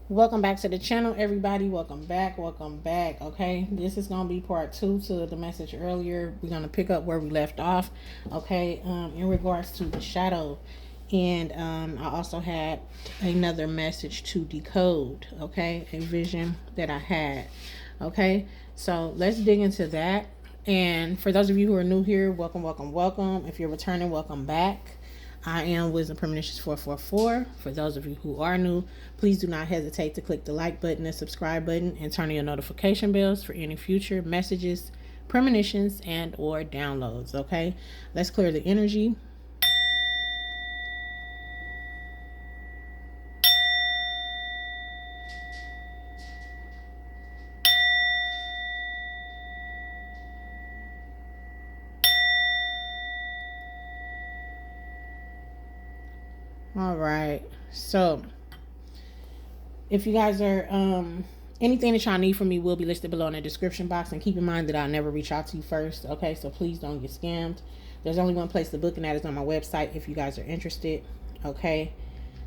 Welcome back to the channel, everybody. Welcome back. Okay, this is gonna be part 2 to the message earlier. We're gonna pick up where we left off. Okay, in regards to the shadow, and I also had another message to decode. Okay, a vision that I had. Okay, so let's dig into that. And for those of you who are new here, welcome. If you're returning, welcome back. I am Wisdom Premonitions 444. For those of you who are new, please do not hesitate to click the like button and subscribe button and turn on your notification bells for any future messages, premonitions, and or downloads. Okay, let's clear the energy. All right, so if you guys are anything that y'all need from me will be listed below in the description box, and keep in mind that I'll never reach out to you first. Okay, so please don't get scammed. There's only one place to book, and that is on my website if you guys are interested. Okay,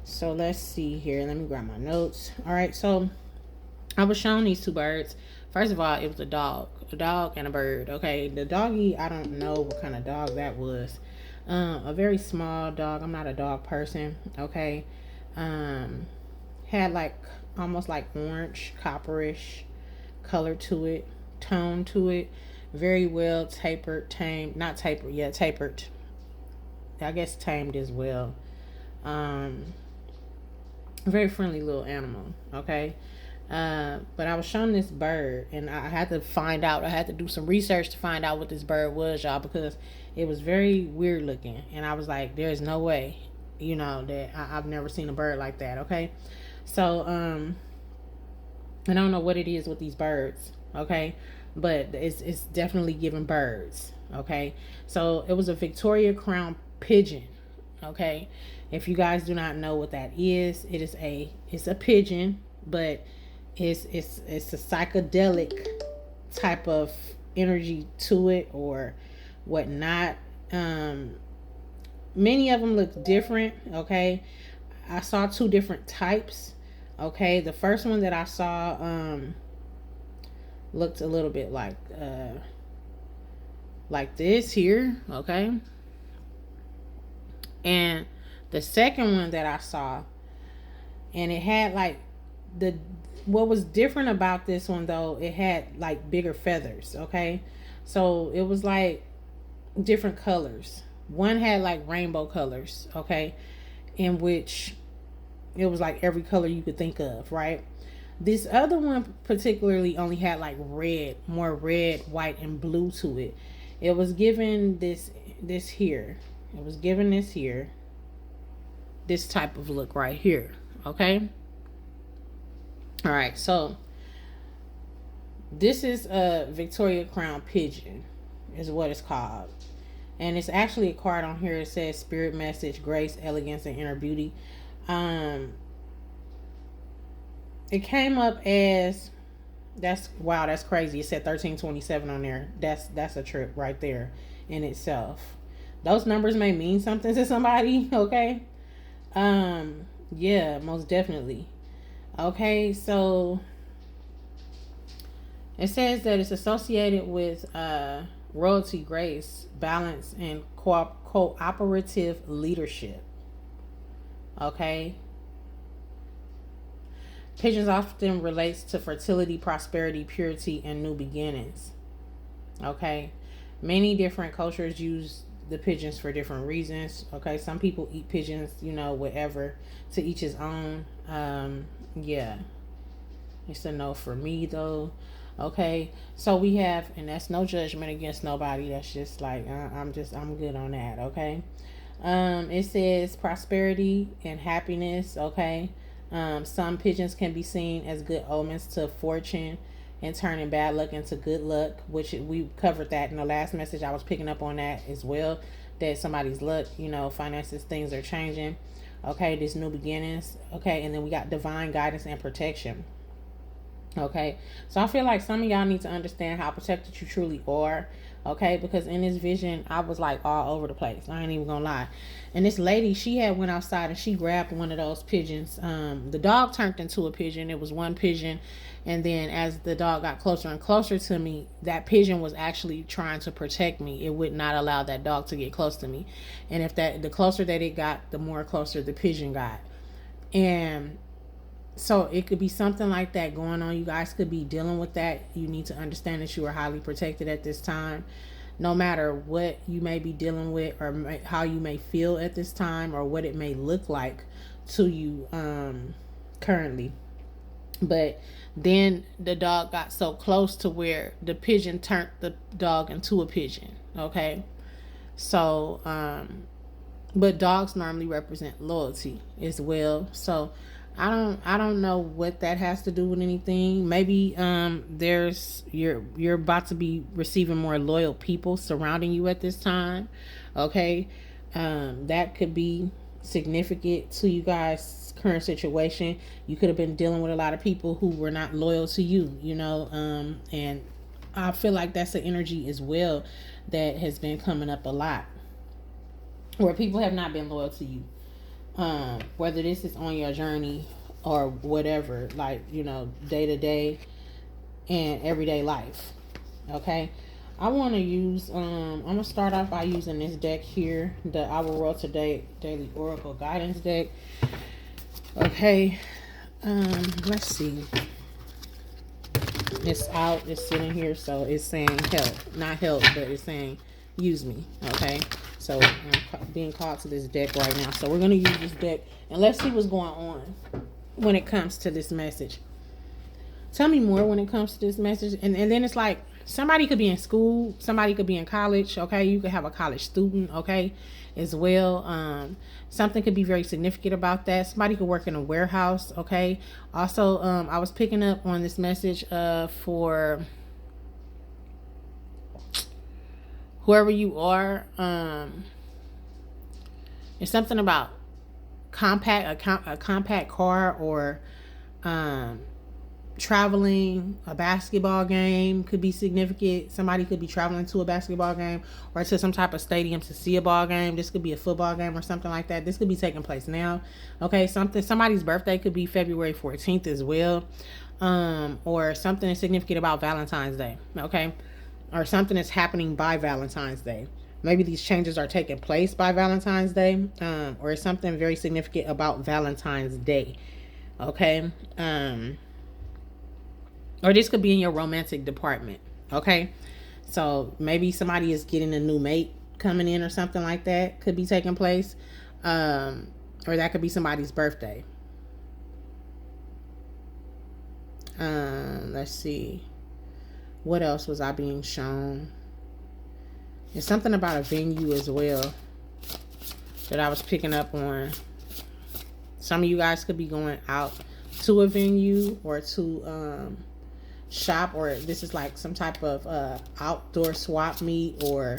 so let's see here. Let me grab my notes. All right, so I was shown these two birds. First of all, it was a dog and a bird. Okay, the doggy, I don't know what kind of dog that was. A very small dog. I'm not a dog person. Okay, had like almost like orange, copperish color to it, tone to it. Very well tapered, tamed, not tapered, yeah, tapered. I guess tamed as well. Um, Very friendly little animal. Okay. But I was shown this bird, and I had to find out. I had to do some research to find out what this bird was, y'all, because it was very weird looking. And I was like, "There's no way, that I've never seen a bird like that." Okay, so I don't know what it is with these birds. Okay, but it's definitely giving birds. Okay, so it was a Victoria Crown pigeon. Okay, if you guys do not know what that is, it's a pigeon, but it's a psychedelic type of energy to it or whatnot. Many of them look different. Okay, I saw two different types. Okay, the first one that I saw looked a little bit like this here. Okay, and the second one that I saw, and it had like the what was different about this one though, it had like bigger feathers. Okay, so it was like different colors. One had like rainbow colors. Okay, in which it was like every color you could think of, right? This other one particularly only had like red, more red, white, and blue to it. It was given this here. It was given this here. This type of look right here. Okay. All right. So this is a Victoria Crown pigeon, is what it's called. And it's actually a card on here. It says spirit message, grace, elegance, and inner beauty. Um, it came up as that's crazy. It said 1327 on there. That's a trip right there in itself. Those numbers may mean something to somebody. Okay. Yeah, most definitely. Okay, so it says that it's associated with royalty, grace, balance, and cooperative leadership. Okay. Pigeons often relates to fertility, prosperity, purity, and new beginnings. Okay. Many different cultures use the pigeons for different reasons. Okay. Some people eat pigeons, whatever. To each his own. Yeah. It's a no for me though. Okay. So we have, and that's no judgment against nobody. That's just like I'm good on that. Okay. It says prosperity and happiness. Okay. Some pigeons can be seen as good omens to fortune and turning bad luck into good luck, which we covered that in the last message. I was picking up on that as well, that somebody's luck, finances, things are changing. Okay, this new beginnings. Okay, and then we got divine guidance and protection. Okay, so I feel like some of y'all need to understand how protected you truly are. Okay, because in this vision I was like all over the place. I ain't even gonna lie. And this lady, she had went outside and she grabbed one of those pigeons. The dog turned into a pigeon. It was one pigeon, and then as the dog got closer and closer to me, that pigeon was actually trying to protect me. It would not allow that dog to get close to me. And if that the closer that it got, the more closer the pigeon got. And so it could be something like that going on. You guys could be dealing with that. You need to understand that you are highly protected at this time. No matter what you may be dealing with or how you may feel at this time or what it may look like to you currently. But then the dog got so close to where the pigeon turned the dog into a pigeon. Okay. So, but dogs normally represent loyalty as well. So I don't know what that has to do with anything. Maybe there's you're about to be receiving more loyal people surrounding you at this time. Okay. That could be significant to you guys' current situation. You could have been dealing with a lot of people who were not loyal to you, and I feel like that's an energy as well that has been coming up a lot, where people have not been loyal to you. Whether this is on your journey or whatever, like, day to day and everyday life. Okay. I want to use, I'm going to start off by using this deck here, the Our World Today Daily Oracle Guidance deck. Okay. Let's see. It's out, it's sitting here, so it's saying help. Not help, but it's saying use me. Okay. So I'm being called to this deck right now. So we're going to use this deck and let's see what's going on when it comes to this message. Tell me more when it comes to this message. And then it's like somebody could be in school, somebody could be in college. Okay. You could have a college student. Okay. As well. Something could be very significant about that. Somebody could work in a warehouse. Okay. Also, I was picking up on this message for whoever you are. It's something about a compact car, or traveling. A basketball game could be significant. Somebody could be traveling to a basketball game or to some type of stadium to see a ball game. This could be a football game or something like that. This could be taking place now. Okay, somebody's birthday could be February 14th as well. Or something is significant about Valentine's Day. Okay, or something is happening by Valentine's Day. Maybe these changes are taking place by Valentine's Day, or something very significant about Valentine's Day. Okay. Or this could be in your romantic department. Okay. So maybe somebody is getting a new mate coming in or something like that could be taking place. Or that could be somebody's birthday. Let's see. What else was I being shown? It's something about a venue as well that I was picking up on. Some of you guys could be going out to a venue or to shop, or this is like some type of outdoor swap meet, or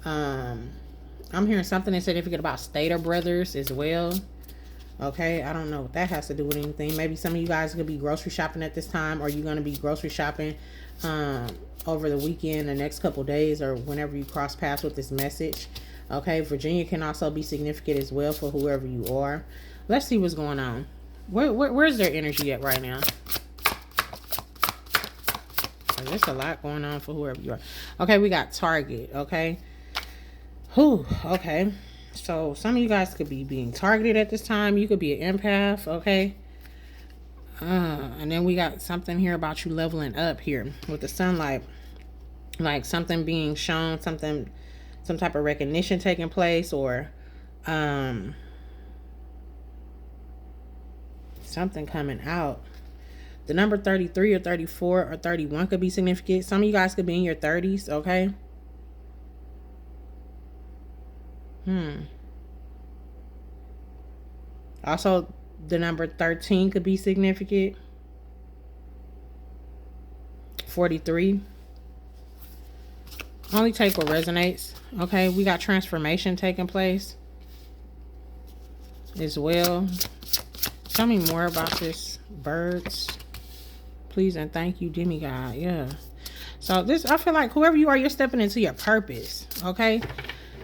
I'm hearing something that's significant about Stater Brothers as well. Okay, I don't know what that has to do with anything. Maybe some of you guys could be grocery shopping at this time, or you're going to be grocery shopping over the weekend, the next couple days, or whenever you cross paths with this message. Okay, Virginia can also be significant as well for whoever you are. Let's see what's going on. Where's their energy at right now? There's a lot going on for whoever you are. Okay, we got Target. Okay. Okay. So some of you guys could be being targeted at this time. You could be an empath. Okay. And then we got something here about you leveling up here with the sunlight. Like something being shown, some type of recognition taking place, or something coming out. The number 33 or 34 or 31 could be significant. Some of you guys could be in your 30s, okay? Also, the number 13 could be significant. 43. Only take what resonates. Okay, we got transformation taking place as well. Tell me more about this, birds. Please and thank you, demigod. Yeah. So this, I feel like whoever you are, you're stepping into your purpose. Okay.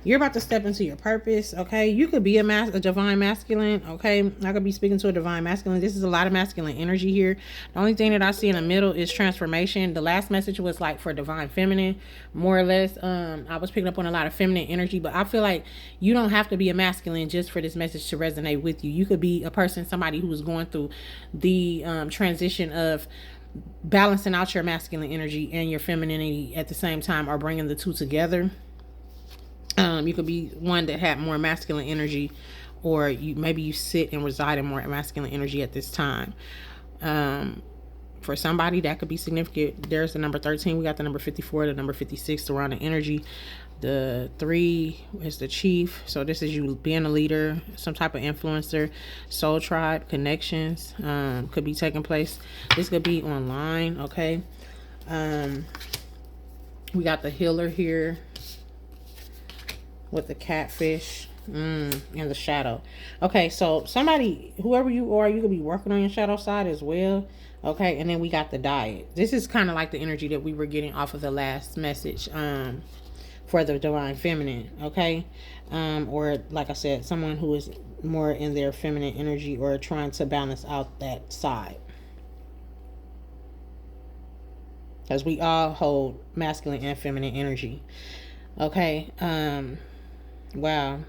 You're about to step into your purpose, okay? You could be a divine masculine, okay? I could be speaking to a divine masculine. This is a lot of masculine energy here. The only thing that I see in the middle is transformation. The last message was like for divine feminine, more or less. I was picking up on a lot of feminine energy, but I feel like you don't have to be a masculine just for this message to resonate with you. You could be a person, somebody who is going through the transition of balancing out your masculine energy and your femininity at the same time, or bringing the two together. You could be one that had more masculine energy, or maybe you sit and reside in more masculine energy at this time. For somebody, that could be significant. There's the number 13. We got the number 54, the number 56 surrounding energy. The 3 is the chief. So this is you being a leader, some type of influencer, soul tribe, connections could be taking place. This could be online, okay? We got the healer here with the catfish and the shadow. Okay, so somebody, whoever you are, you could be working on your shadow side as well. Okay, and then we got the diet. This is kind of like the energy that we were getting off of the last message for the divine feminine. Okay, or like I said, someone who is more in their feminine energy or trying to balance out that side, because we all hold masculine and feminine energy. Okay. Wow.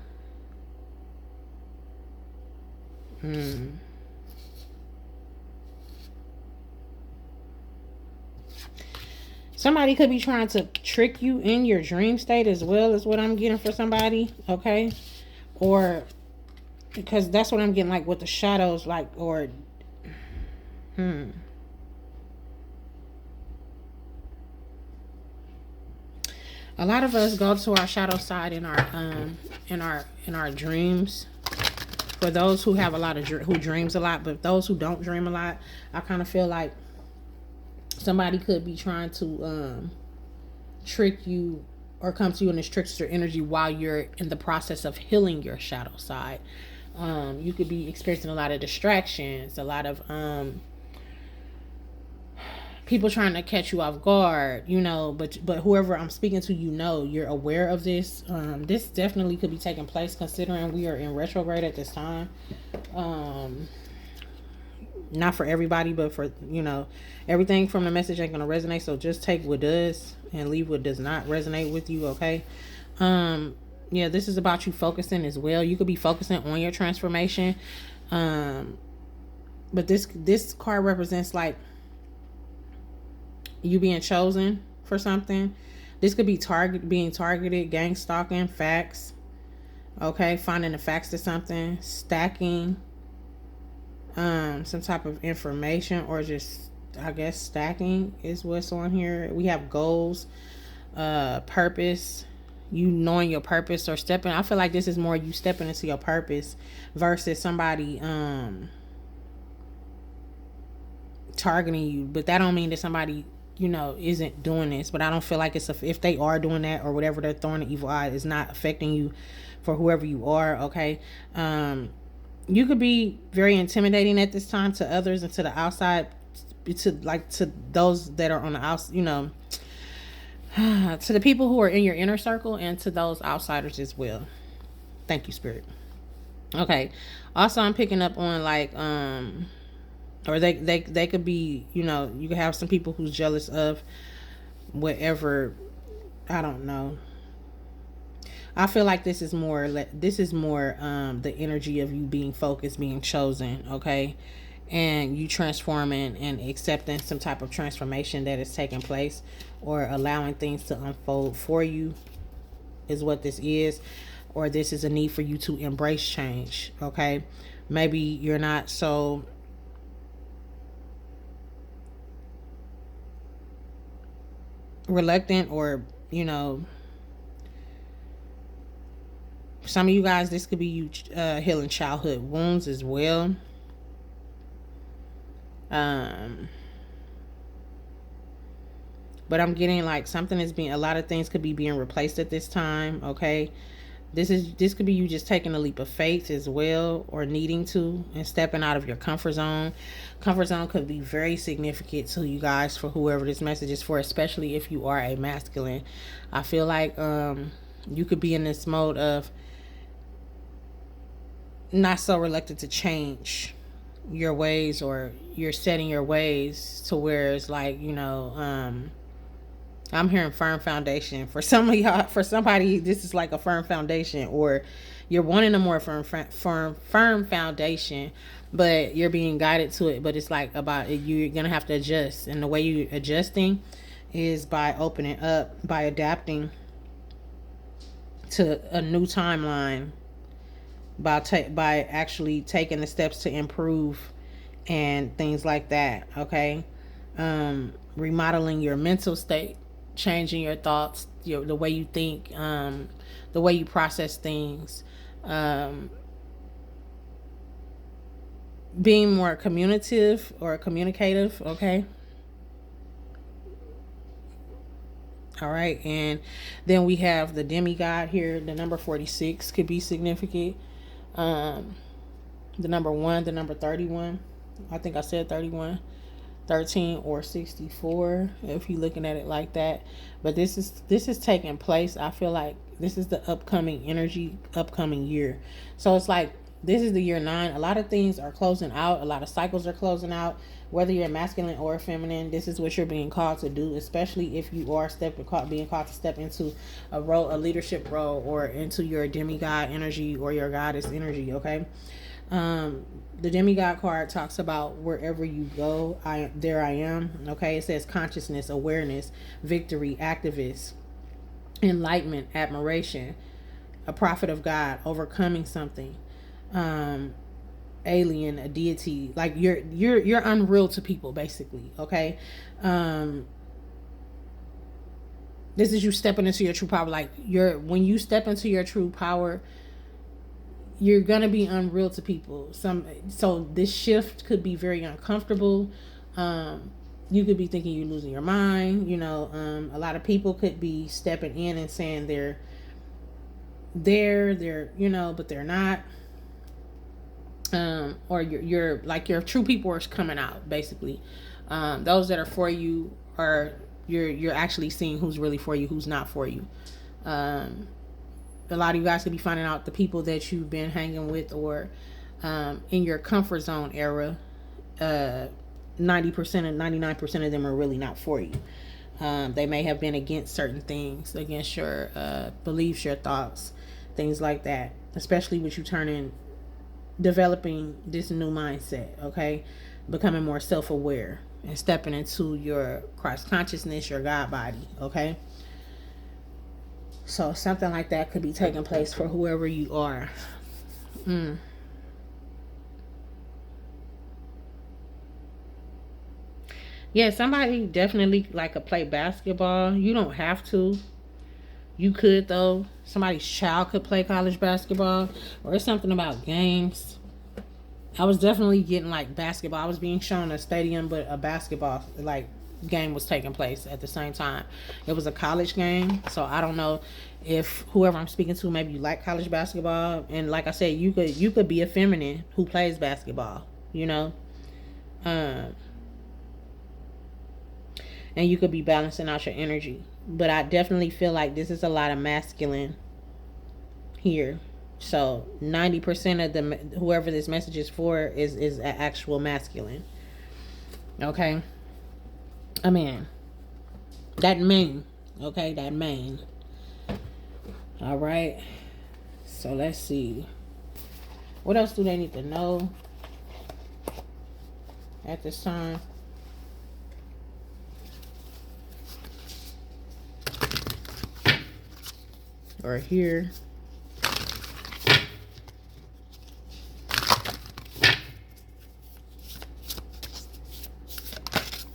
Somebody could be trying to trick you in your dream state as well, is what I'm getting for somebody. Okay. Or because that's what I'm getting, like with the shadows, like, or a lot of us go to our shadow side in our dreams. For those who have a lot of who dreams a lot, but those who don't dream a lot, I kind of feel like somebody could be trying to trick you or come to you in this trickster energy while you're in the process of healing your shadow side. You could be experiencing a lot of distractions, a lot of people trying to catch you off guard, you know, but whoever I'm speaking to, you know, you're aware of this. This definitely could be taking place considering we are in retrograde at this time. Not for everybody, but for, you know, everything from the message ain't gonna resonate, so just take what does and leave what does not resonate with you, okay? Yeah, this is about you focusing as well. You could be focusing on your transformation, but this card represents like you being chosen for something. This could be being targeted, gang stalking, facts. Okay, finding the facts to something, stacking some type of information, or just, I guess, stacking is what's on here. We have goals, purpose, you knowing your purpose or stepping. I feel like this is more you stepping into your purpose versus somebody targeting you. But that don't mean that somebody, you know, isn't doing this. But I don't feel like if they are doing that or whatever they're throwing the evil eye, is not affecting you for whoever you are. Okay. You could be very intimidating at this time to others and to the outside, to those that are on the outside, you know, to the people who are in your inner circle and to those outsiders as well. Thank you, Spirit. Okay. Also, I'm picking up on like, or they could be, you know, you could have some people who's jealous of whatever, I don't know. I feel like this is more the energy of you being focused, being chosen, okay? And you transforming and accepting some type of transformation that is taking place, or allowing things to unfold for you is what this is. Or this is a need for you to embrace change, okay? Maybe you're not so reluctant, or, you know, some of you guys, this could be you healing childhood wounds as well. But I'm getting like something is being, a lot of things could be being replaced at this time, okay? This could be you just taking a leap of faith as well, or needing to, and stepping out of your comfort zone. Comfort zone could be very significant to you guys, for whoever this message is for, especially if you are a masculine. I feel like you could be in this mode of not so reluctant to change your ways, or you're setting your ways to where it's like, I'm hearing firm foundation for some of y'all. For somebody, this is like a firm foundation, or you're wanting a more firm foundation, but you're being guided to it. But it's like about it, you're gonna have to adjust, and the way you adjusting is by opening up, by adapting to a new timeline, by actually taking the steps to improve and things like that. Okay, remodeling your mental state, changing your thoughts, the way you think, the way you process things, being more communicative or communicative. Okay. All right. And then we have the demigod here. The number 46 could be significant. The number 1, the number 31. I think I said 31. 13 or 64, if you're looking at it like that. But this is taking place. I feel like this is the upcoming energy, upcoming year. So it's like this is the year 9. A lot of things are closing out. A lot of cycles are closing out. Whether you're masculine or feminine, this is what you're being called to do, especially if you are being called to step into a role, a leadership role, or into your demigod energy or your goddess energy. Okay. The demigod card talks about wherever you go, there I am. Okay, it says consciousness, awareness, victory, activist, enlightenment, admiration, a prophet of God, overcoming something, alien, a deity. Like you're unreal to people, basically. Okay, this is you stepping into your true power. Like when you step into your true power, you're gonna be unreal to people. So this shift could be very uncomfortable. You could be thinking you're losing your mind. A lot of people could be stepping in and saying they're but they're not. Or you're like your true people are coming out, basically. Those that are for you are you're actually seeing who's really for you, who's not for you. A lot of you guys could be finding out the people that you've been hanging with, or in your comfort zone era, 90% and 99% of them are really not for you. They may have been against certain things, against your beliefs, your thoughts, things like that. Especially with you developing this new mindset, okay? Becoming more self-aware and stepping into your Christ consciousness, your God body, okay? So something like that could be taking place for whoever you are. Yeah, somebody definitely like could play basketball. You don't have to. You could though. Somebody's child could play college basketball, or it's something about games. I was definitely getting like basketball. I was being shown a stadium, but a basketball like game was taking place at the same time. It was a college game, so I don't know if whoever I'm speaking to, maybe you like college basketball, and like I said, you could be a feminine who plays basketball, and you could be balancing out your energy. But I definitely feel like this is a lot of masculine here. So 90% of the whoever this message is for is actual masculine. Okay. I mean, that man. Okay, that man. All right. So let's see. What else do they need to know at this time? Or here.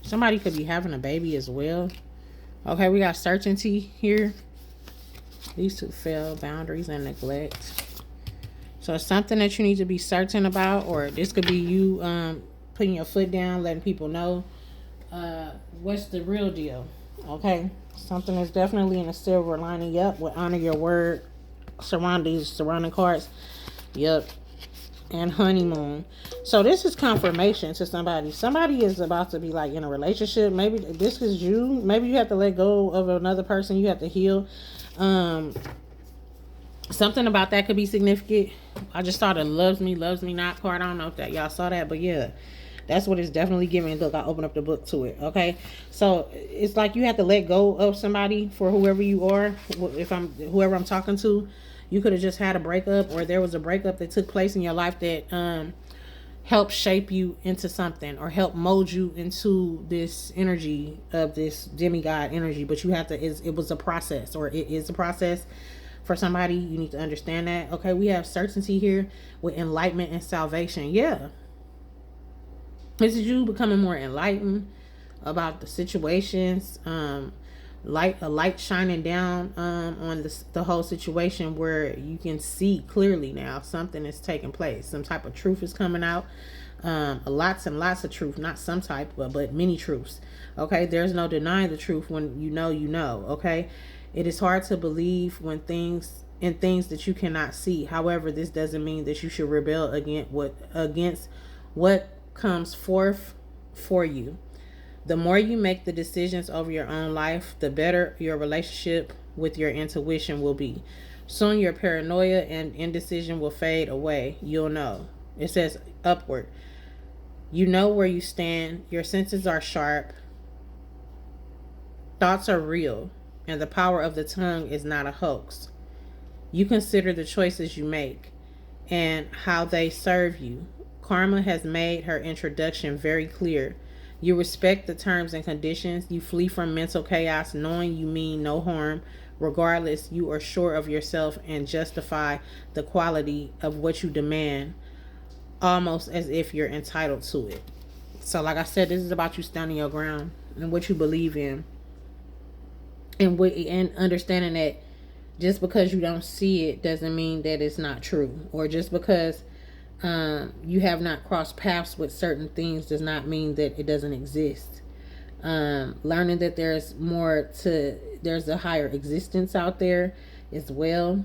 Somebody could be having a baby as well. Okay, we got certainty here. These two fail, boundaries and neglect. So it's something that you need to be certain about, or this could be you putting your foot down, letting people know what's the real deal. Okay, something that's definitely in a silver, lining up with honor your word, surrounding cards. Yep. And honeymoon. So this is confirmation to somebody. Somebody is about to be like in a relationship. Maybe this is you. Maybe you have to let go of another person. You have to heal. Something about that could be significant. I just saw the loves me not card. I don't know if that y'all saw that, but yeah, that's what it's definitely giving. Look, I opened up the book to it. Okay, so it's like you have to let go of somebody for whoever you are. If I'm whoever I'm talking to, you could have just had a breakup, or there was a breakup that took place in your life that helped shape you into something, or help mold you into this energy of this demigod energy. But you have to. It was a process, or it is a process. For somebody, you need to understand that. Okay, we have certainty here with enlightenment and salvation. Yeah. This is you becoming more enlightened about the situations. A light shining down on the whole situation, where you can see clearly now something is taking place. Some type of truth is coming out. Lots and lots of truth. Not some type, but many truths. Okay, there's no denying the truth when you know. Okay. It is hard to believe when things that you cannot see. However, this doesn't mean that you should rebel against what comes forth for you. The more you make the decisions over your own life, the better your relationship with your intuition will be. Soon your paranoia and indecision will fade away. You'll know. It says upward. You know where you stand. Your senses are sharp. Thoughts are real. And the power of the tongue is not a hoax. You consider the choices you make and how they serve you. Karma has made her introduction very clear. You respect the terms and conditions. You flee from mental chaos, knowing you mean no harm. Regardless, you are sure of yourself and justify the quality of what you demand, almost as if you're entitled to it. So like I said, this is about you standing your ground and what you believe in. And understanding that just because you don't see it doesn't mean that it's not true. Or just because you have not crossed paths with certain things does not mean that it doesn't exist. Learning that there's a higher existence out there as well.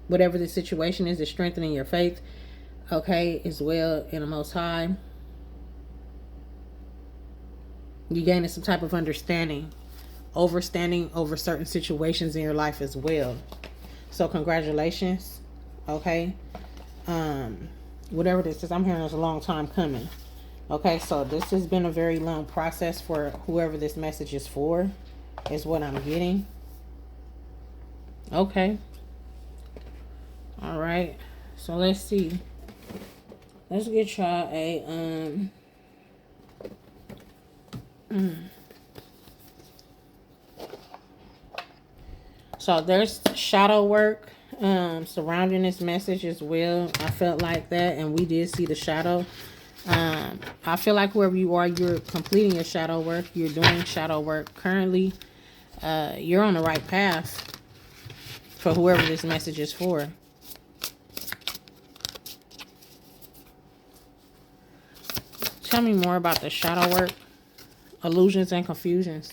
Whatever the situation is strengthening your faith, okay, as well in the Most High. You're gaining some type of understanding, overstanding over certain situations in your life as well. So congratulations. Okay. Whatever this is, I'm hearing it's a long time coming. Okay, so this has been a very long process for whoever this message is for, is what I'm getting. Okay. All right. So let's see. Let's get y'all a So there's shadow work surrounding this message as well. I felt like that, and we did see the shadow. I feel like wherever you are, you're completing your shadow work. You're doing shadow work currently. You're on the right path for whoever this message is for. Tell me more about the shadow work. Illusions and confusions.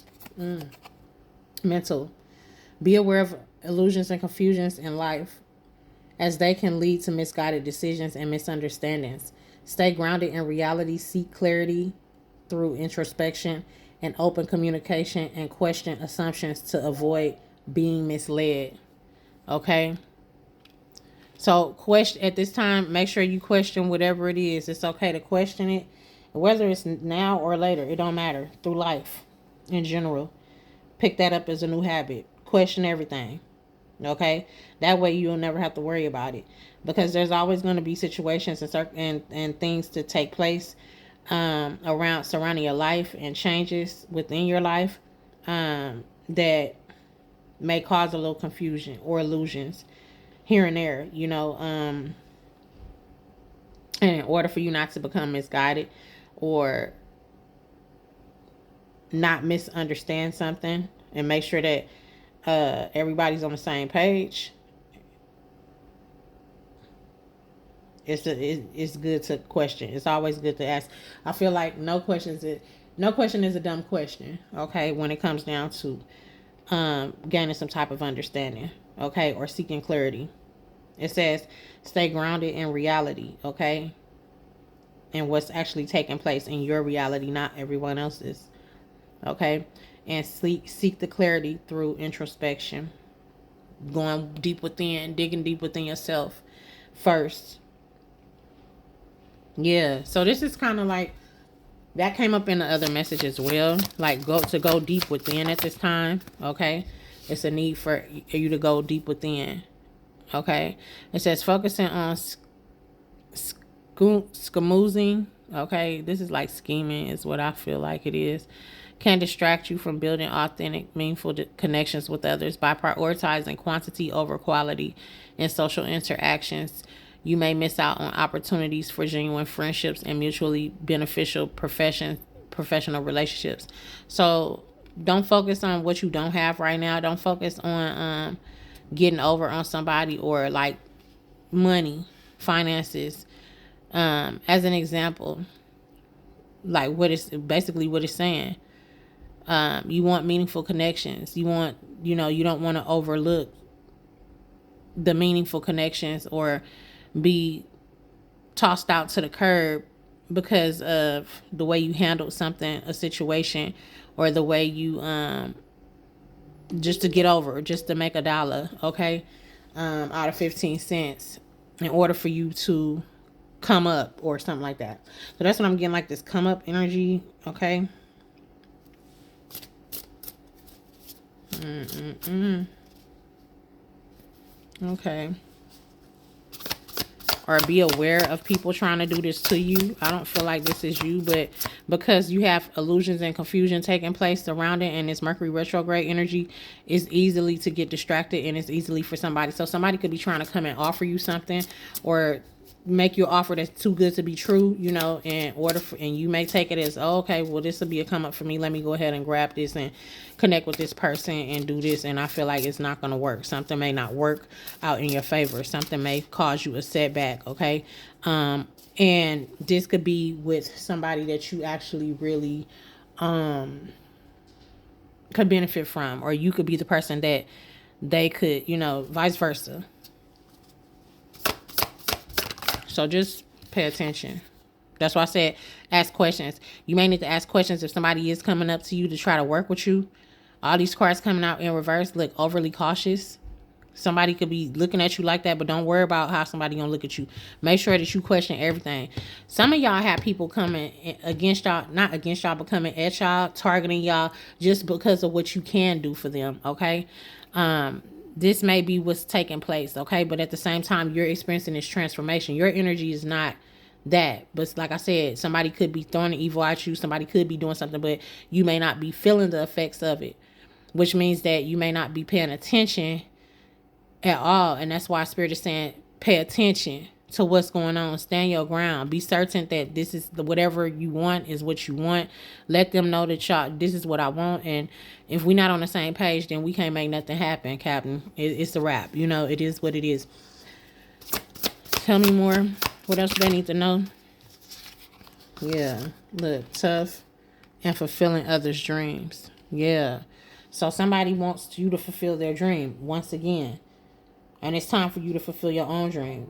Mental. Be aware of illusions and confusions in life, as they can lead to misguided decisions and misunderstandings. Stay grounded in reality. Seek clarity through introspection and open communication, and question assumptions to avoid being misled. Okay? So at this time, make sure you question whatever it is. It's okay to question it. Whether it's now or later, it don't matter. Through life in general. Pick that up as a new habit. Question everything. Okay? That way you'll never have to worry about it. Because there's always going to be situations and things to take place surrounding your life, and changes within your life that may cause a little confusion or illusions here and there, and in order for you not to become misguided or not misunderstand something, and make sure that everybody's on the same page, it's good to question. It's always good to ask. I feel like no question is a dumb question. Okay, when it comes down to gaining some type of understanding. okay, or seeking clarity. It says stay grounded in reality, okay, and what's actually taking place in your reality, not everyone else's, okay, and seek the clarity through introspection, going deep within, digging deep within yourself first. Yeah, so this is kind of like that came up in the other message as well, like go deep within at this time, okay. It's a need for you to go deep within, okay. It says focusing on schmoozing, okay. This is like scheming is what I feel like it is. Can distract you from building authentic, meaningful connections with others by prioritizing quantity over quality in social interactions. You may miss out on opportunities for genuine friendships and mutually beneficial professional relationships. So don't focus on what you don't have right now. Don't focus on getting over on somebody or like money, finances. As an example, like what it's basically what it's saying. You want meaningful connections. You want, you don't want to overlook the meaningful connections or be tossed out to the curb because of the way you handled something, a situation, or the way you just to get over, just to make $1, okay, out of 15 cents in order for you to come up or something like that. So that's what I'm getting, like this come up energy, okay. Okay. Or be aware of people trying to do this to you. I don't feel like this is you, but because you have illusions and confusion taking place around it, and this Mercury retrograde energy is easily to get distracted, and it's easily for somebody. So somebody could be trying to come and offer you something or make you an offer that's too good to be true, in order for, and you may take it as, oh, okay, well, this will be a come up for me. Let me go ahead and grab this and connect with this person and do this. And I feel like it's not going to work. Something may not work out in your favor. Something may cause you a setback. Okay. And this could be with somebody that you actually really, could benefit from, or you could be the person that they could, vice versa. So just pay attention. That's why I said ask questions. You may need to ask questions if somebody is coming up to you to try to work with you. All these cards coming out in reverse look overly cautious. Somebody could be looking at you like that, but don't worry about how somebody gonna look at you. Make sure that you question everything. Some of y'all have people coming against y'all, not against y'all, but coming at y'all, targeting y'all just because of what you can do for them, okay? This may be what's taking place, okay? But at the same time, you're experiencing this transformation. Your energy is not that. But like I said, somebody could be throwing evil at you. Somebody could be doing something, but you may not be feeling the effects of it, which means that you may not be paying attention at all. And that's why Spirit is saying pay attention to what's going on. Stand your ground. Be certain that this is whatever you want is what you want. Let them know that y'all, this is what I want. And if we're not on the same page, then we can't make nothing happen, Captain. It's a wrap. It is what it is. Tell me more. What else do they need to know? Yeah. Look, tough and fulfilling others' dreams. Yeah. So somebody wants you to fulfill their dream once again. And it's time for you to fulfill your own dream.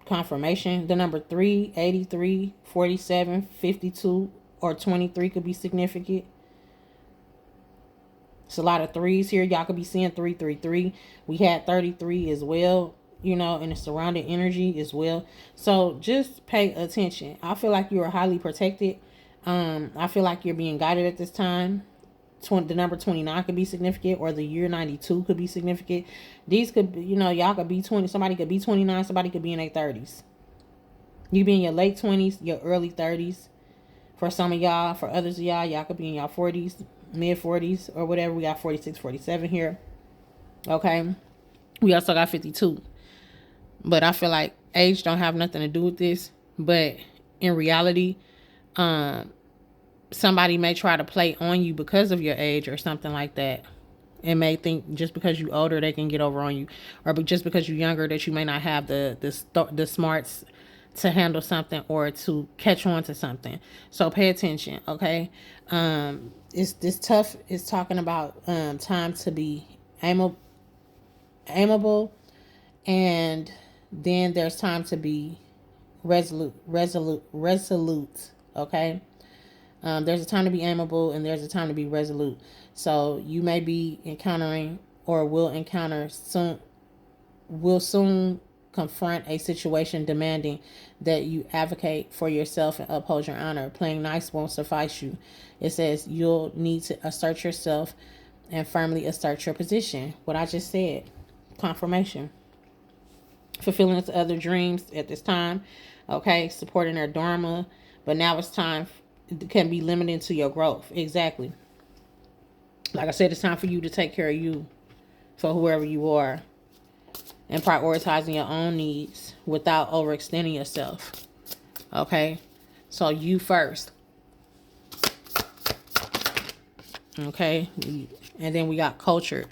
Confirmation, the number 3, 83, 47, 52, or 23 could be significant. It's a lot of threes here. Y'all could be seeing 333. We had 33 as well, in the surrounding energy as well. So just pay attention. I feel like you are highly protected. I feel like you're being guided at this time. The number 29 could be significant, or the year 92 could be significant. These could be, y'all could be 20. Somebody could be 29. Somebody could be in their 30s. You be in your late 20s, your early 30s. For some of y'all, for others of y'all could be in your 40s, mid 40s, or whatever. We got 46, 47 here. Okay. We also got 52. But I feel like age don't have nothing to do with this. But in reality, somebody may try to play on you because of your age or something like that. And may think just because you older they can get over on you, or just because you're younger that you may not have the smarts to handle something or to catch on to something. So pay attention, okay? It's this tough is talking about time to be able amiable, and then there's time to be resolute. Okay. There's a time to be amiable and there's a time to be resolute. So you may be encountering or will soon confront a situation demanding that you advocate for yourself and uphold your honor. Playing nice won't suffice you. It says you'll need to assert yourself and firmly assert your position. What I just said, confirmation. Fulfilling its other dreams at this time, okay, supporting their dharma, but now it's time, it can be limited to your growth. Exactly. Like I said, it's time for you to take care of you for whoever you are and prioritizing your own needs without overextending yourself. Okay? So you first. Okay? And then we got culture.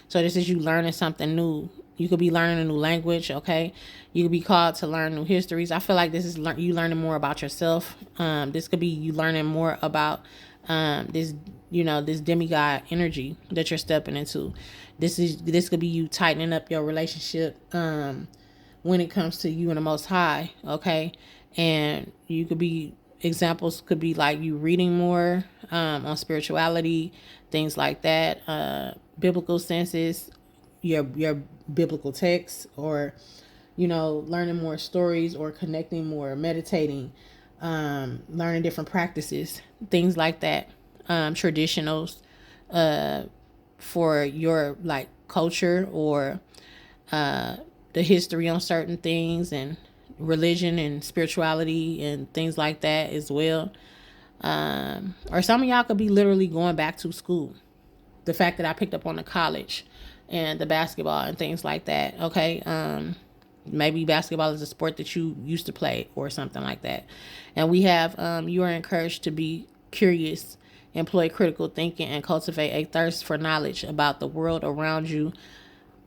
So this is you learning something new. You could be learning a new language, okay? You could be called to learn new histories. I feel like this is you learning more about yourself. This could be you learning more about this demigod energy that you're stepping into. This could be you tightening up your relationship when it comes to you and the Most High, okay? And you could be, examples could be like you reading more on spirituality, things like that, biblical senses, your biblical texts, or learning more stories, or connecting more, meditating, learning different practices, things like that, traditionals for your like culture, or the history on certain things, and religion and spirituality and things like that as well. Or some of y'all could be literally going back to school. The fact that I picked up on the college and the basketball and things like that. Okay. Maybe basketball is a sport that you used to play or something like that. And we have, you are encouraged to be curious, employ critical thinking, and cultivate a thirst for knowledge about the world around you,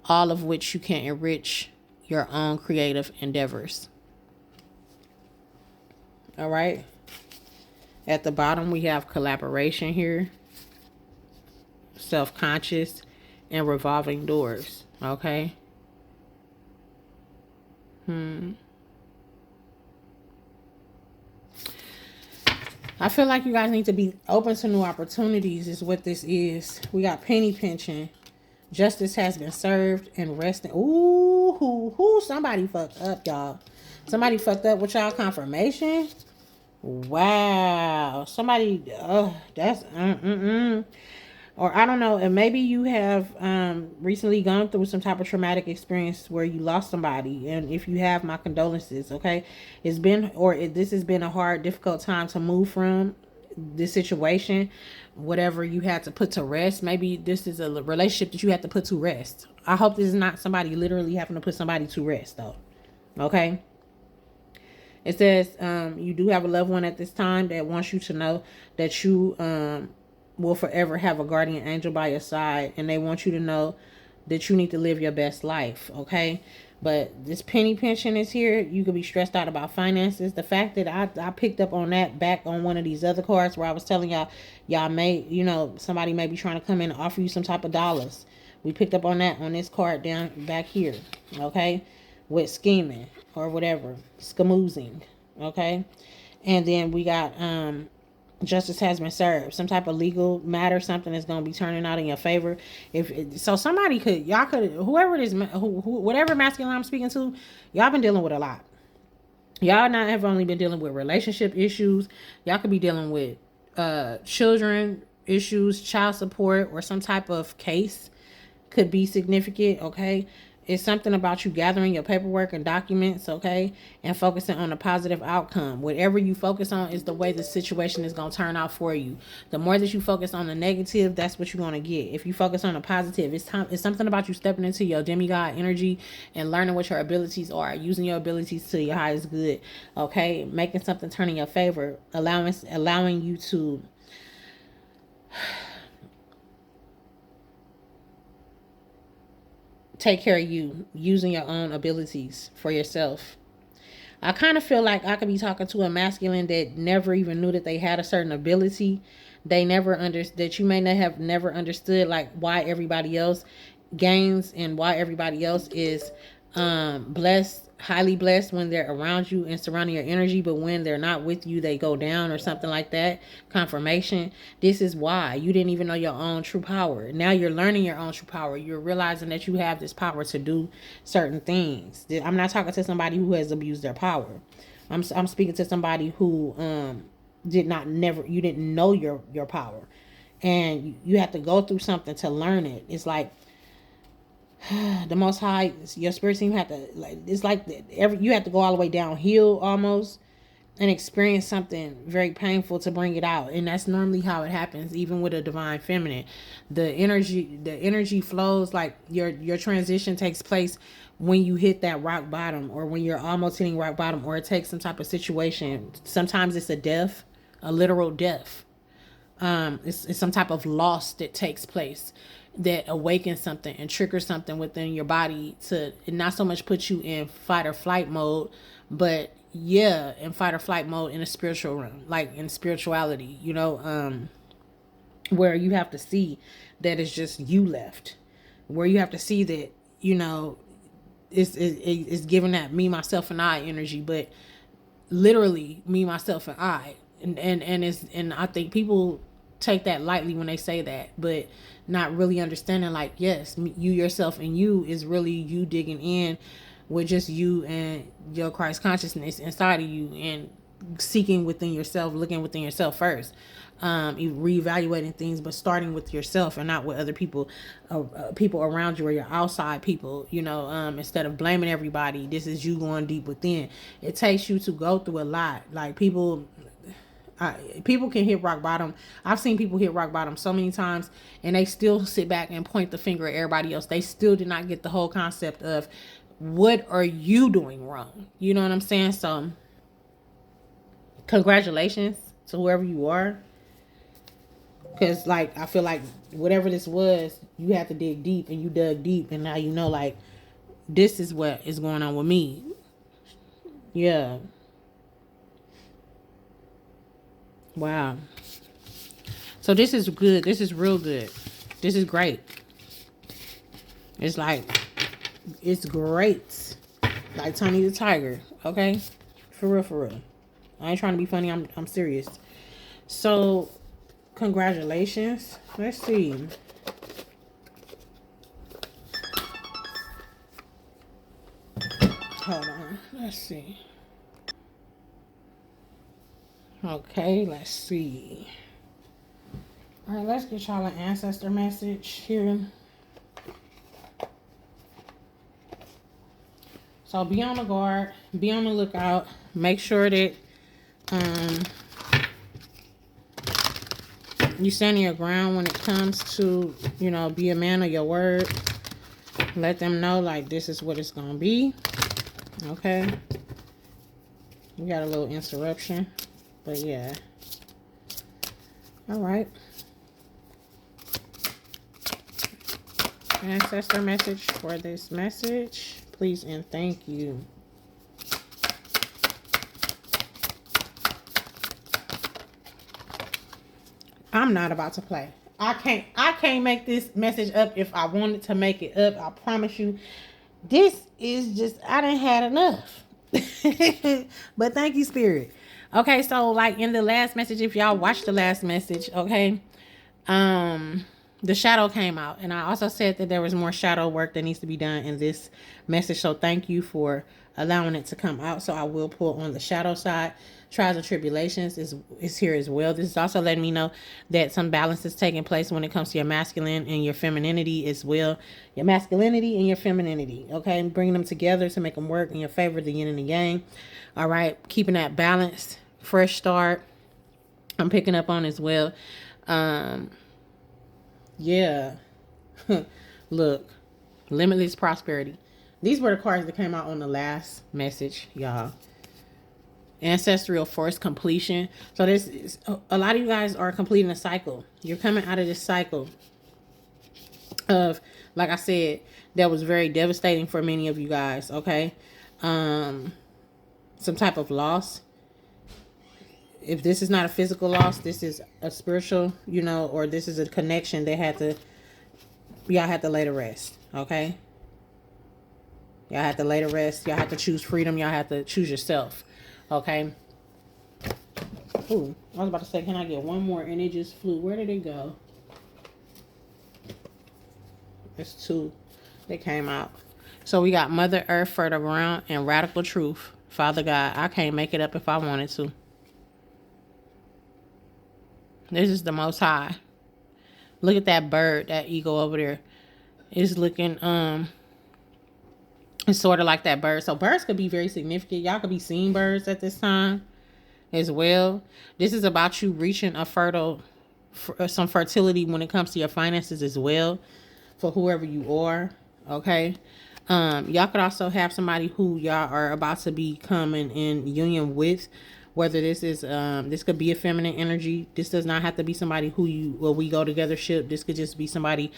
all of which you can enrich your own creative endeavors. All right. At the bottom, we have collaboration here, self-conscious, and revolving doors. Okay. I feel like you guys need to be open to new opportunities is what this is. We got penny pinching. Justice has been served and resting. Ooh, somebody fucked up, y'all. Somebody fucked up with y'all confirmation. Wow. Somebody, that's, or I don't know, and maybe you have recently gone through some type of traumatic experience where you lost somebody, and if you have, my condolences. Okay, this has been a hard, difficult time to move from this situation, whatever you had to put to rest. Maybe this is a relationship that you had to put to rest. I hope this is not somebody literally having to put somebody to rest, though. Okay. It says you do have a loved one at this time that wants you to know that you will forever have a guardian angel by your side, and they want you to know that you need to live your best life. Okay. But this penny pension is here. You could be stressed out about finances. The fact that I picked up on that back on one of these other cards where I was telling y'all may, somebody may be trying to come in and offer you some type of dollars. We picked up on that on this card down back here. Okay. With scheming or whatever. Scamoozing. Okay. And then we got justice has been served. Some type of legal matter, something is going to be turning out in your favor. Somebody whoever it is, whatever masculine I'm speaking to, y'all been dealing with a lot. Y'all not have only been dealing with relationship issues. Y'all could be dealing with children issues, child support, or some type of case could be significant. Okay. It's something about you gathering your paperwork and documents, okay, and focusing on a positive outcome. Whatever you focus on is the way the situation is going to turn out for you. The more that you focus on the negative, that's what you're going to get. If you focus on the positive, it's something about you stepping into your demigod energy and learning what your abilities are, using your abilities to your highest good, okay, making something turn in your favor, allowing you to take care of you, using your own abilities for yourself. I kind of feel like I could be talking to a masculine that never even knew that they had a certain ability. They never that you may not have never understood, like, why everybody else gains and why everybody else is blessed, highly blessed when they're around you and surrounding your energy, but when they're not with you they go down or something like that. Confirmation. This is why you didn't even know your own true power. Now you're learning your own true power. You're realizing that you have this power to do certain things. I'm not talking to somebody who has abused their power. I'm speaking to somebody who you didn't know your power, and you have to go through something to learn it. It's like the Most High, your spirit team had to, like, it's like you have to go all the way downhill almost and experience something very painful to bring it out. And that's normally how it happens, even with a divine feminine. The energy flows, like your transition takes place when you hit that rock bottom, or when you're almost hitting rock bottom, or it takes some type of situation. Sometimes it's a death, a literal death. It's some type of loss that takes place that awakens something and triggers something within your body to not so much put you in fight or flight mode, but in fight or flight mode in a spiritual realm, like in spirituality, where you have to see that it's just you left, where you have to see that, it's giving that me, myself, and I energy, but literally me, myself, and I. And I think people take that lightly when they say that, but not really understanding, like, yes, you, yourself, and you is really you digging in with just you and your Christ consciousness inside of you, and seeking within yourself, looking within yourself first, reevaluating things, but starting with yourself and not with other people, people around you or your outside people, instead of blaming everybody. This is you going deep within. It takes you to go through a lot. Like, people can hit rock bottom. I've seen people hit rock bottom so many times, and they still sit back and point the finger at everybody else. They still did not get the whole concept of what are you doing wrong. You know what I'm saying? So congratulations to whoever you are, because, like, I feel like whatever this was, you had to dig deep, and you dug deep, and now you know, like, this is what is going on with me. Yeah. Wow. So this is good. This is real good. This is great. It's like, it's great. Like Tony the Tiger. Okay? For real, for real. I ain't trying to be funny. I'm serious. So, congratulations. Let's see. Hold on. Let's see. Okay, let's see. All right, let's get y'all an ancestor message here. So be on the guard, be on the lookout. Make sure that you stand your ground when it comes to, be a man of your word. Let them know, like, this is what it's gonna be. Okay. We got a little interruption, but yeah. All right. Ancestor message for this message, please and thank you. I'm not about to play. I can't make this message up if I wanted to make it up. I promise you. This is just, I done had enough. But thank you, Spirit. Okay, so, like, in the last message, if y'all watched the last message, okay, the shadow came out, and I also said that there was more shadow work that needs to be done in this message. So thank you for allowing it to come out. So I will pull on the shadow side. Trials and tribulations is here as well. This is also letting me know that some balance is taking place when it comes to your masculine and your femininity as well. Your masculinity and your femininity. Okay, bringing them together to make them work in your favor, the yin and the yang. All right, keeping that balance. Fresh start. I'm picking up on as well. Yeah. Look, limitless prosperity. These were the cards that came out on the last message, y'all. Ancestral force completion. So this is, a lot of you guys are completing a cycle. You're coming out of this cycle of, like I said, that was very devastating for many of you guys. Okay. Some type of loss. If this is not a physical loss, this is a spiritual, or this is a connection that had to Y'all have to lay to rest, okay? Y'all have to lay to rest. Y'all have to choose freedom. Y'all have to choose yourself, okay? Ooh, I was about to say, can I get one more? And it just flew. Where did it go? It's two that came out. So we got Mother Earth, Fertile Ground, and Radical Truth. Father God, I can't make it up if I wanted to. This is the Most High. Look at that bird, that eagle over there. It's looking, it's sort of like that bird. So birds could be very significant. Y'all could be seeing birds at this time as well. This is about you reaching some fertility when it comes to your finances as well, for whoever you are, okay? Y'all could also have somebody who y'all are about to be coming in union with, whether this is this could be a feminine energy. This does not have to be somebody who we go together ship. This could just be somebody,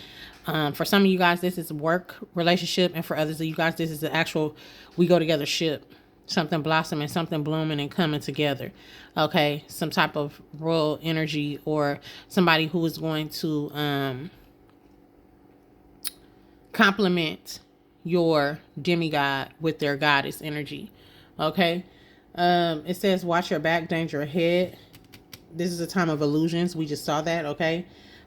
for some of you guys this is work relationship, and for others of you guys this is the actual we go together ship. Something blossoming, something blooming and coming together, okay? Some type of royal energy, or somebody who is going to complement your demigod with their goddess energy, okay? It says watch your back, danger ahead. This is a time of illusions. We just saw that, okay?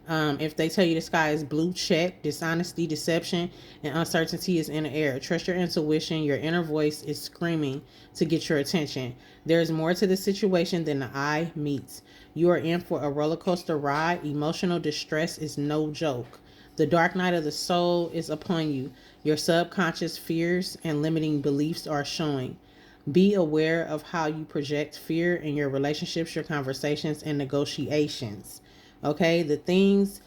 If they tell you the sky is blue, check. Dishonesty, deception, and uncertainty is in the air. Trust your intuition. Your inner voice is screaming to get your attention. There is more to the situation than the eye meets. You are in for a roller coaster ride. Emotional distress is no joke. The dark night of the soul is upon you. Your subconscious fears and limiting beliefs are showing. Be aware of how you project fear in your relationships, your conversations, and negotiations. Okay, the things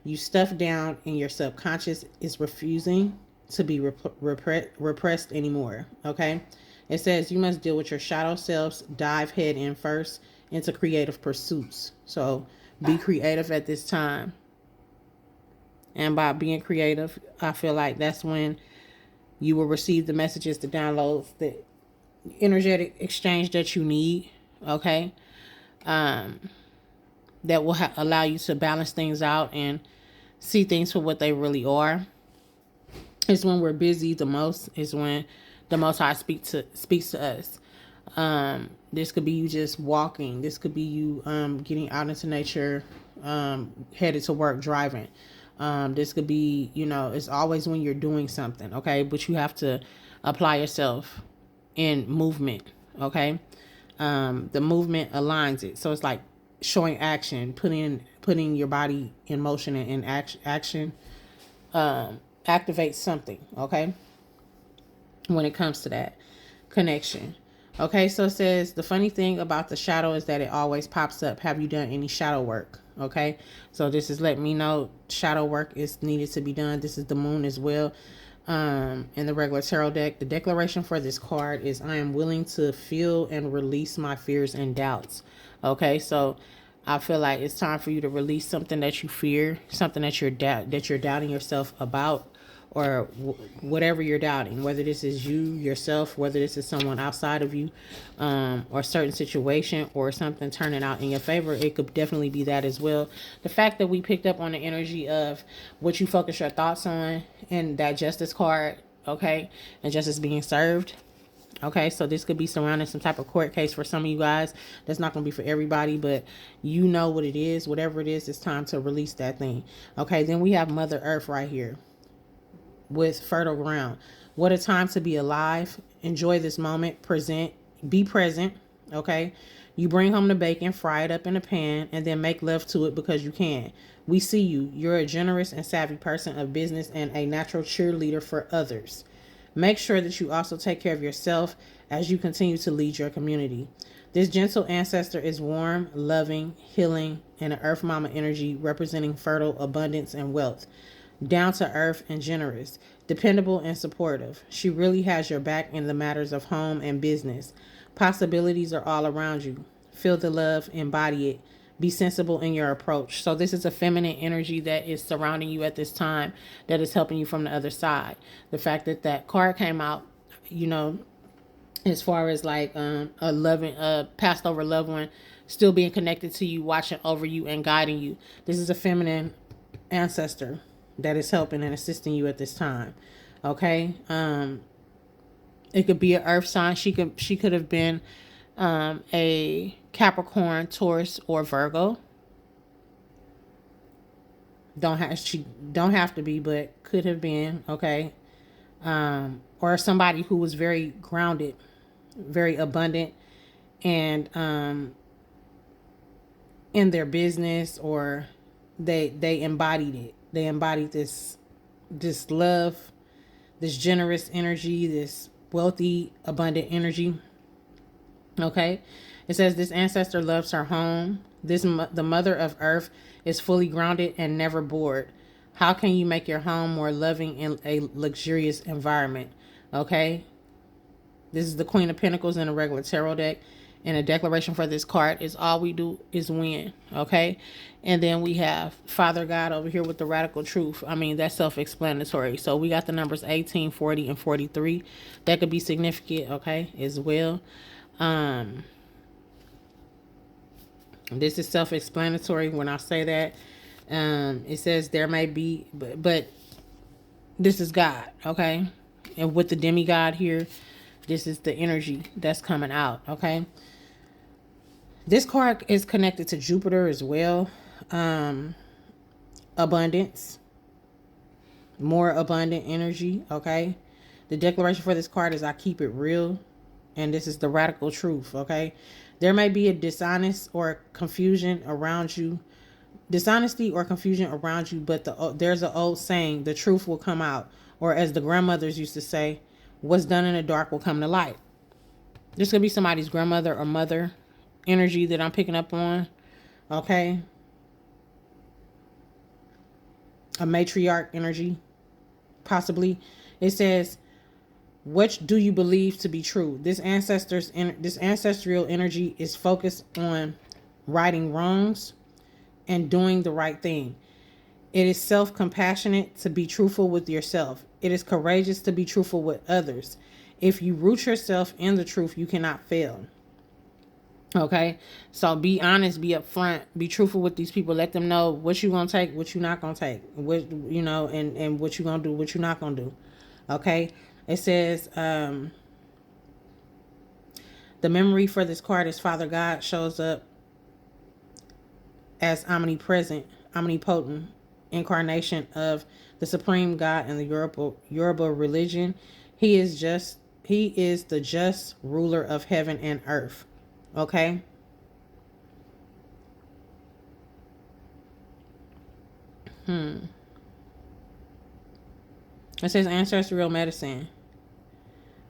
you stuff down in your subconscious is refusing to be repressed anymore. Okay, it says you must deal with your shadow selves. Dive head in first into creative pursuits. So be creative at this time. And by being creative, I feel like that's when you will receive the messages, the downloads, the energetic exchange that you need. Okay, that will allow you to balance things out and see things for what they really are. It's when we're busy the most. Is when the Most High speaks to us. This could be you just walking. This could be you getting out into nature, headed to work, driving. This could be, it's always when you're doing something, okay? But you have to apply yourself in movement, okay? The movement aligns it. So it's like showing action, putting your body in motion and in action activates something, okay? When it comes to that connection. Okay, so it says the funny thing about the shadow is that it always pops up. Have you done any shadow work? Okay, so this is letting me know shadow work is needed to be done. This is the moon as well. In the regular tarot deck, the declaration for this card is I am willing to feel and release my fears and doubts. Okay, so I feel like it's time for you to release something that you fear, something that you're doubting yourself about, or whatever you're doubting, whether this is you, yourself, whether this is someone outside of you, or a certain situation, or something turning out in your favor. It could definitely be that as well. The fact that we picked up on the energy of what you focus your thoughts on and that justice card, okay, and justice being served. Okay, so this could be surrounding some type of court case for some of you guys. That's not going to be for everybody, but you know what it is. Whatever it is, it's time to release that thing. Okay, then we have Mother Earth right here with fertile ground. What a time to be alive. Enjoy this moment. Be present. Okay, you bring home the bacon, fry it up in a pan, and then make love to it because you can. We see you. You're a generous and savvy person of business and a natural cheerleader for others. Make sure that you also take care of yourself as you continue to lead your community. This gentle ancestor is warm, loving, healing, and an earth mama energy representing fertile abundance and wealth. Down to earth and generous, dependable and supportive. She really has your back in the matters of home and business. Possibilities are all around you. Feel the love, embody it. Be sensible in your approach. So this is a feminine energy that is surrounding you at this time, that is helping you from the other side. The fact that that card came out, as far as like a passed over loved one still being connected to you, watching over you and guiding you. This is a feminine ancestor that is helping and assisting you at this time. Okay. It could be an earth sign. She could have been a Capricorn, Taurus, or Virgo. She don't have to be, but could have been. Okay. Or somebody who was very grounded, very abundant, and in their business, or they embodied it. They embodied this love, this generous energy, this wealthy, abundant energy. Okay. It says this ancestor loves her home. The mother of earth is fully grounded and never bored. How can you make your home more loving in a luxurious environment? Okay. This is the Queen of Pentacles in a regular tarot deck. And a declaration for this card is all we do is win. Okay. And then we have Father God over here with the radical truth. I mean, that's self-explanatory. So we got the numbers 18, 40, and 43. That could be significant, okay, as well. This is self-explanatory when I say that. It says there may be, but this is God, okay? And with the demigod here, this is the energy that's coming out, okay? This card is connected to Jupiter as well. Abundance. More abundant energy, okay? The declaration for this card is I keep it real. And this is the radical truth, okay? There may be a dishonesty or confusion around you, but there's an old saying, the truth will come out. Or as the grandmothers used to say, what's done in the dark will come to light. This could be somebody's grandmother or mother energy that I'm picking up on, okay? A matriarch energy, possibly. It says, what do you believe to be true? This ancestral energy is focused on righting wrongs and doing the right thing. It is self-compassionate to be truthful with yourself. It is courageous to be truthful with others. If you root yourself in the truth, you cannot fail. Okay, so be honest, be upfront, be truthful with these people. Let them know what you gonna take, what you not gonna take, what and what you gonna do, what you not gonna do. Okay. It says, the memory for this card is Father God shows up as omnipresent, omnipotent incarnation of the supreme God in the Yoruba religion. He is the just ruler of heaven and earth. Okay. It says ancestral medicine.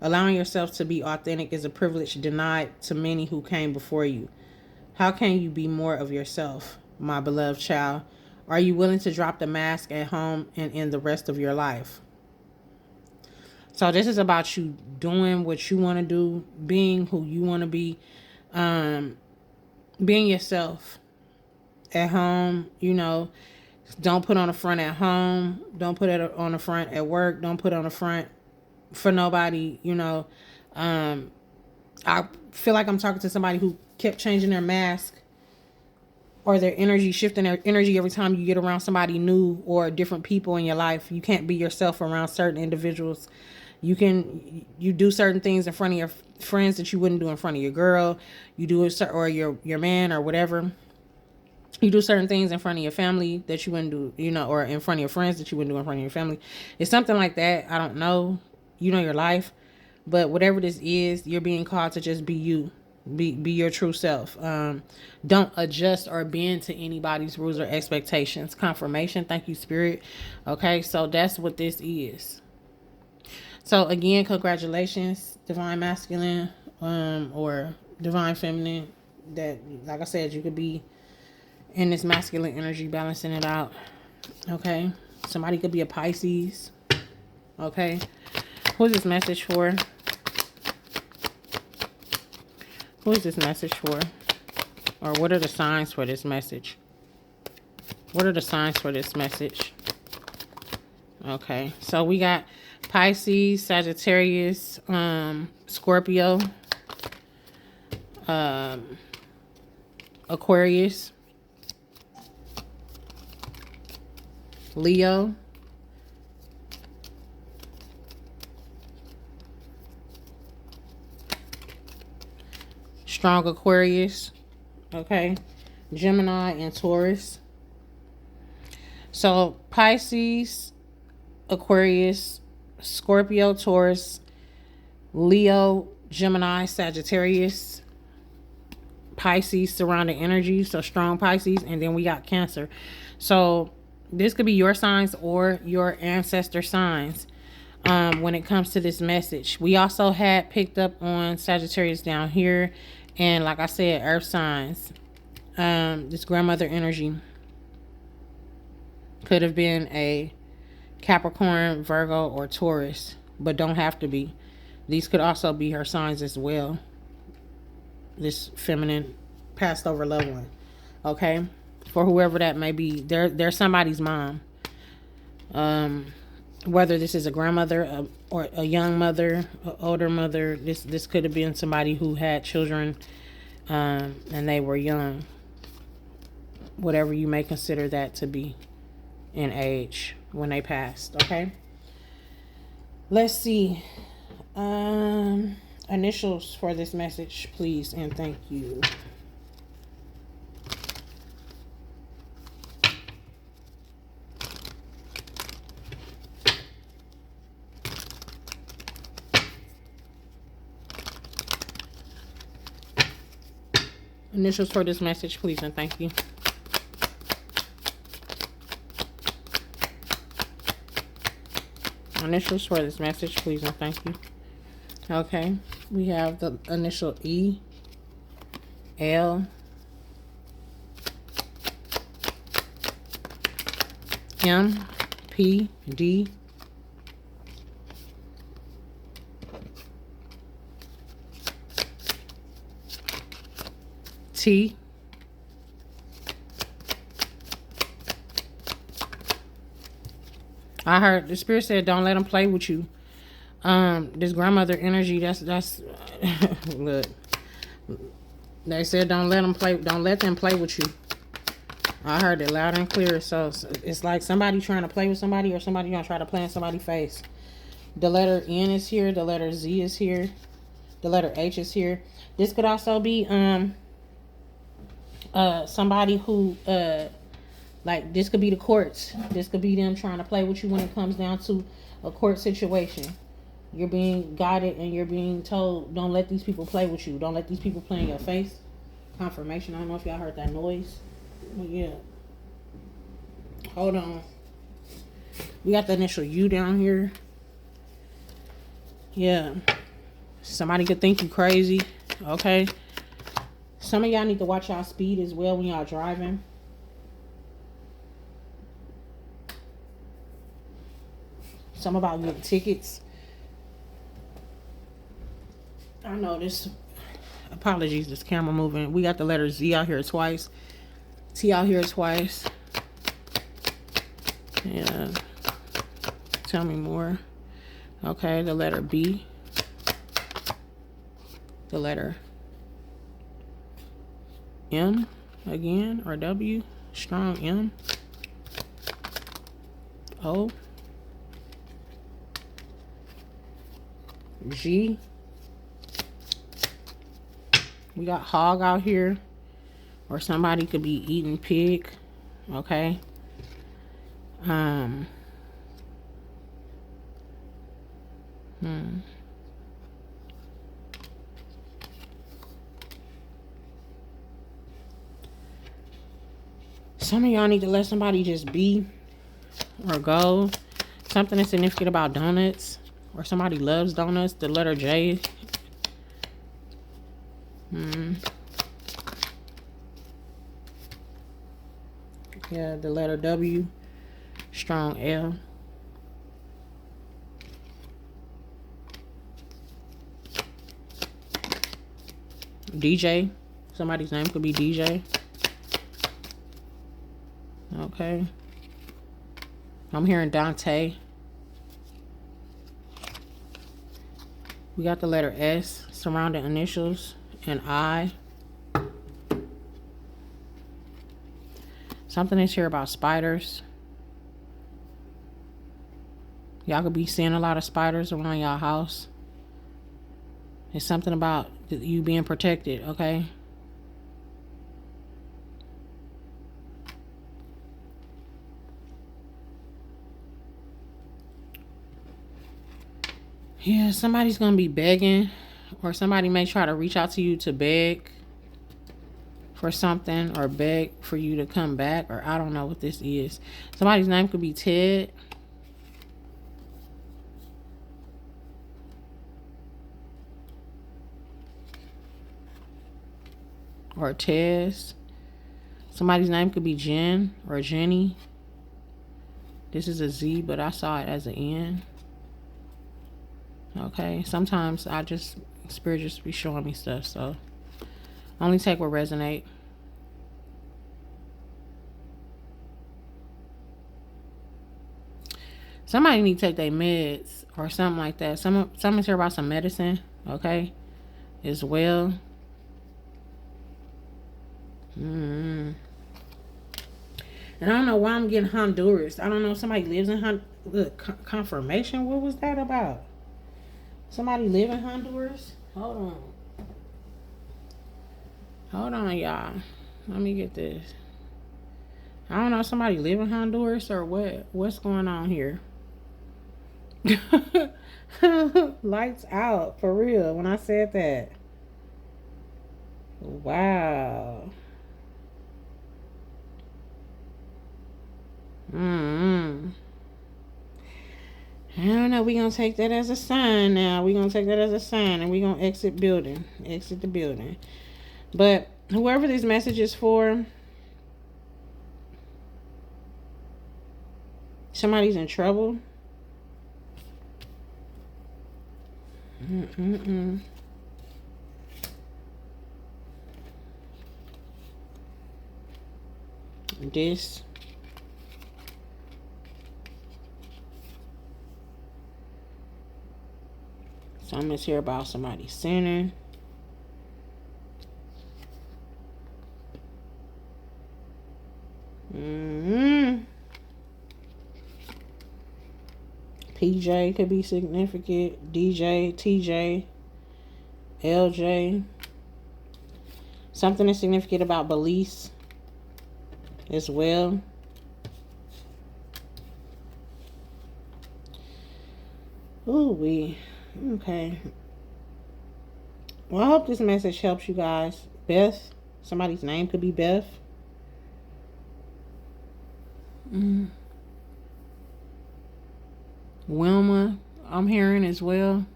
Allowing yourself to be authentic is a privilege denied to many who came before you. How can you be more of yourself, my beloved child? Are you willing to drop the mask at home and in the rest of your life? So this is about you doing what you want to do, being who you want to be, being yourself at home. Don't put on a front at home. Don't put it on the front at work. Don't put on the front for nobody. I feel like I'm talking to somebody who kept changing their mask or their energy, shifting their energy every time you get around somebody new or different people in your life. You can't be yourself around certain individuals. You do certain things in front of your friends that you wouldn't do in front of your girl. You do it, or your man or whatever. You do certain things in front of your family that you wouldn't do, or in front of your friends that you wouldn't do in front of your family. It's something like that. I don't know. Your life. But whatever this is, you're being called to just be you. Be your true self. Don't adjust or bend to anybody's rules or expectations. Confirmation. Thank you, Spirit. Okay, so that's what this is. So again, congratulations, Divine Masculine, or Divine Feminine. That, like I said, you could be in this masculine energy, balancing it out. Okay, somebody could be a Pisces. Okay, who's this message for? Who is this message for? Or what are the signs for this message? What are the signs for this message? Okay, so we got Pisces, Sagittarius, Scorpio, Aquarius, Leo, strong Aquarius, okay, Gemini and Taurus. So Pisces, Aquarius, Scorpio, Taurus, Leo, Gemini, Sagittarius, Pisces surrounding energy, so strong Pisces, and then we got Cancer. So this could be your signs or your ancestor signs when it comes to this message. We also had picked up on Sagittarius down here, and like I said, earth signs. This grandmother energy could have been a Capricorn, Virgo, or Taurus, but don't have to be. These could also be her signs as well. This feminine passed over loved one, okay, for whoever that may be. They're somebody's mom, whether this is a grandmother or a young mother, an older mother. This could have been somebody who had children and they were young, whatever you may consider that to be in age when they passed. Okay, let's see. Initials for this message, please, and thank you. Initials for this message, please, and thank you. Initials for this message, please, and thank you. Okay, we have the initial E, L, M, P, D, T, I heard the spirit said, "Don't let them play with you." This grandmother energy. That's look. They said, "Don't let them play. Don't let them play with you." I heard it loud and clear. So it's like somebody trying to play with somebody, or somebody gonna try to play in somebody's face. The letter N is here. The letter Z is here. The letter H is here. This could also be somebody who like this could be the courts. This could be them trying to play with you when it comes down to a court situation. You're being guided and you're being told, don't let these people play with you. Don't let these people play in your face. Confirmation. I don't know if y'all heard that noise. But yeah. Hold on. We got the initial U down here. Yeah. Somebody could think you crazy. Okay. Some of y'all need to watch y'all speed as well when y'all driving. Some about getting tickets. I know this. Apologies, this camera moving. We got the letter Z out here twice. T out here twice. Yeah. Tell me more. Okay, the letter B. The letter M again, or W. Strong M. O. G. We got hog out here, or somebody could be eating pig. Okay. Some of y'all need to let somebody just be or go. Something is significant about donuts, or somebody loves donuts. The letter J. Yeah, the letter W. Strong L. DJ. Somebody's name could be DJ. Okay. I'm hearing Dante. We got the letter S, surrounding initials, and I. Something is here about spiders. Y'all could be seeing a lot of spiders around y'all house. It's something about you being protected, okay? Yeah, somebody's going to be begging, or somebody may try to reach out to you to beg for something, or beg for you to come back, or I don't know what this is. Somebody's name could be Ted. Or Tez. Somebody's name could be Jen or Jenny. This is a Z, but I saw it as an N. Okay, sometimes Spirit just be showing me stuff, so only take what resonate. Somebody need to take their meds or something like that. Someone's here about some medicine, okay, as well. And I don't know why I'm getting Honduras. I don't know if somebody lives in Honduras. Confirmation? What was that about? Somebody live in Honduras? Hold on, y'all. Let me get this. I don't know if somebody live in Honduras or what. What's going on here? Lights out, for real, when I said that. Wow. I don't know. We're going to take that as a sign now. We're going to take that as a sign, and we're going to exit the building. But whoever this message is for, somebody's in trouble. This. Something's here about somebody sinning. PJ could be significant. DJ, TJ, LJ. Something is significant about Belize as well. Ooh, okay. Well, I hope this message helps you guys. Beth. Somebody's name could be Beth. Wilma, I'm hearing as well.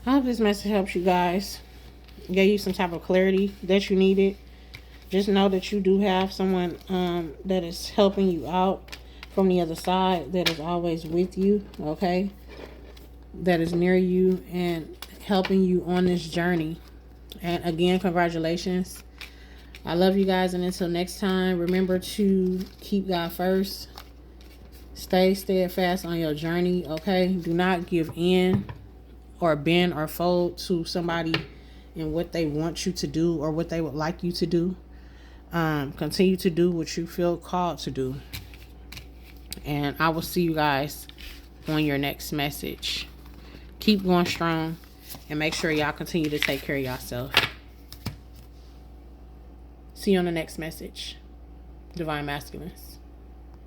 I hope this message helps you guys. Gave you some type of clarity that you needed. Just know that you do have someone that is helping you out from the other side, that is always with you, okay? That is near you and helping you on this journey. And again, congratulations. I love you guys, and until next time, remember to keep God first. Stay steadfast on your journey, okay? Do not give in or bend or fold to somebody and what they want you to do or what they would like you to do. Continue to do what you feel called to do. And I will see you guys on your next message. Keep going strong and make sure y'all continue to take care of yourself. See you on the next message. Divine Masculines.